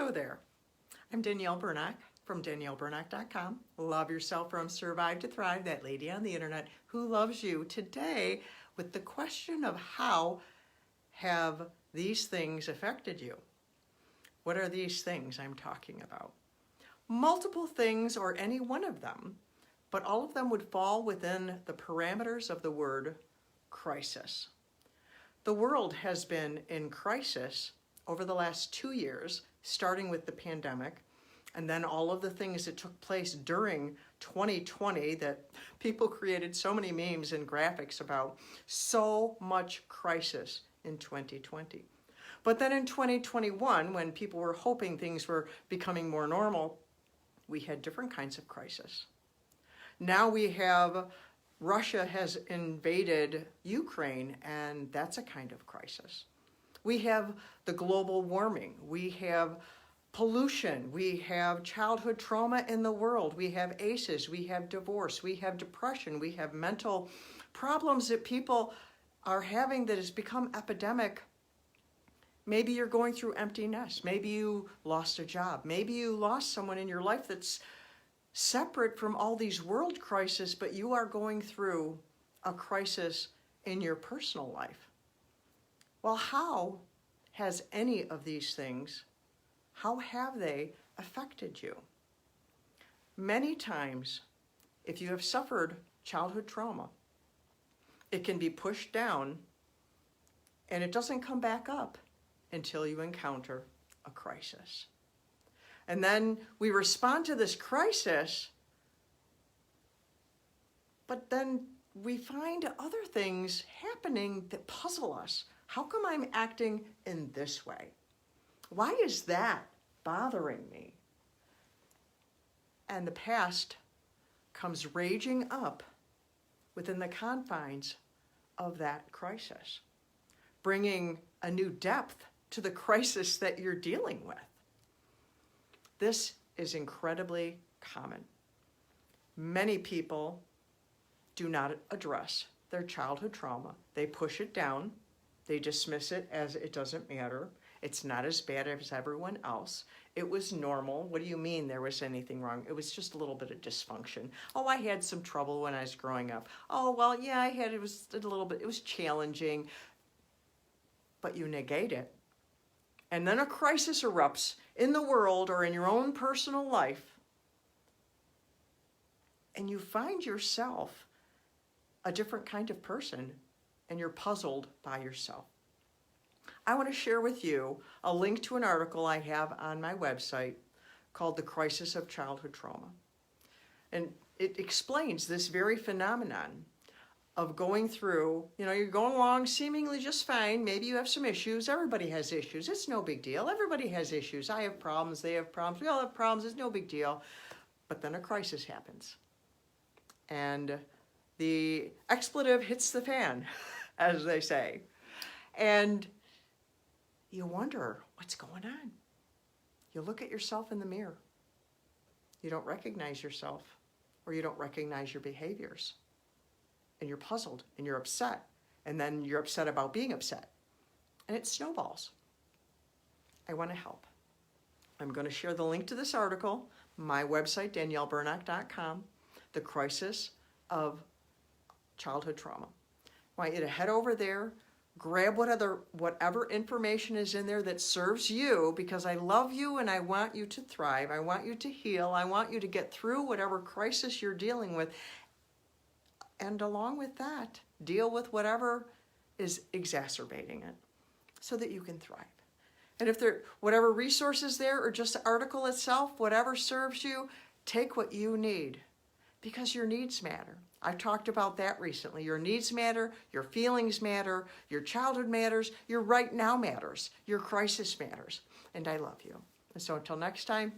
Hello there. I'm Danielle Bernack from DanielleBernack.com. Love yourself from Survive to Thrive, that lady on the internet who loves you. Today, with the question of how have these things affected you? What are these things I'm talking about? Multiple things or any one of them, but all of them would fall within the parameters of the word crisis. The world has been in crisis over the last 2 years, starting with the pandemic, and then all of the things that took place during 2020 that people created so many memes and graphics about. So much crisis in 2020. But then in 2021, when people were hoping things were becoming more normal, we had different kinds of crisis. Now we have Russia has invaded Ukraine, and that's a kind of crisis. We have the global warming. We have pollution. We have childhood trauma in the world. We have ACEs. We have divorce. We have depression. We have mental problems that people are having that has become epidemic. Maybe you're going through empty nest. Maybe you lost a job. Maybe you lost someone in your life that's separate from all these world crises, but you are going through a crisis in your personal life. Well, how has any of these things, how have they affected you? Many times, if you have suffered childhood trauma, it can be pushed down and it doesn't come back up until you encounter a crisis. And then we respond to this crisis, but then we find other things happening that puzzle us. How come I'm acting in this way? Why is that bothering me? And the past comes raging up within the confines of that crisis, bringing a new depth to the crisis that you're dealing with. This is incredibly common. Many people do not address their childhood trauma. They push it down. They dismiss it as it doesn't matter. It's not as bad as everyone else. It was normal. What do you mean there was anything wrong? It was just a little bit of dysfunction. Oh, I had some trouble when I was growing up. Oh, well, yeah, it was a little bit, it was challenging. But you negate it. And then a crisis erupts in the world or in your own personal life. And you find yourself a different kind of person, and you're puzzled by yourself. I want to share with you a link to an article I have on my website called The Crisis of Childhood Trauma. And it explains this very phenomenon of going through, you're going along seemingly just fine. Maybe you have some issues. Everybody has issues. It's no big deal. Everybody has issues. I have problems. They have problems. We all have problems. It's no big deal. But then a crisis happens. And the expletive hits the fan, as they say. And you wonder, what's going on? You look at yourself in the mirror. You don't recognize yourself, or you don't recognize your behaviors. And you're puzzled, and you're upset. And then you're upset about being upset. And it snowballs. I want to help. I'm going to share the link to this article, my website, DanielleBernack.com, The Crisis of Childhood Trauma. I want you to head over there, grab whatever information is in there that serves you, because I love you and I want you to thrive. I want you to heal. I want you to get through whatever crisis you're dealing with. And along with that, deal with whatever is exacerbating it so that you can thrive. And if whatever resources there or just the article itself, whatever serves you, take what you need, because your needs matter. I've talked about that recently. Your needs matter, your feelings matter, your childhood matters, your right now matters, your crisis matters. And I love you. And so until next time,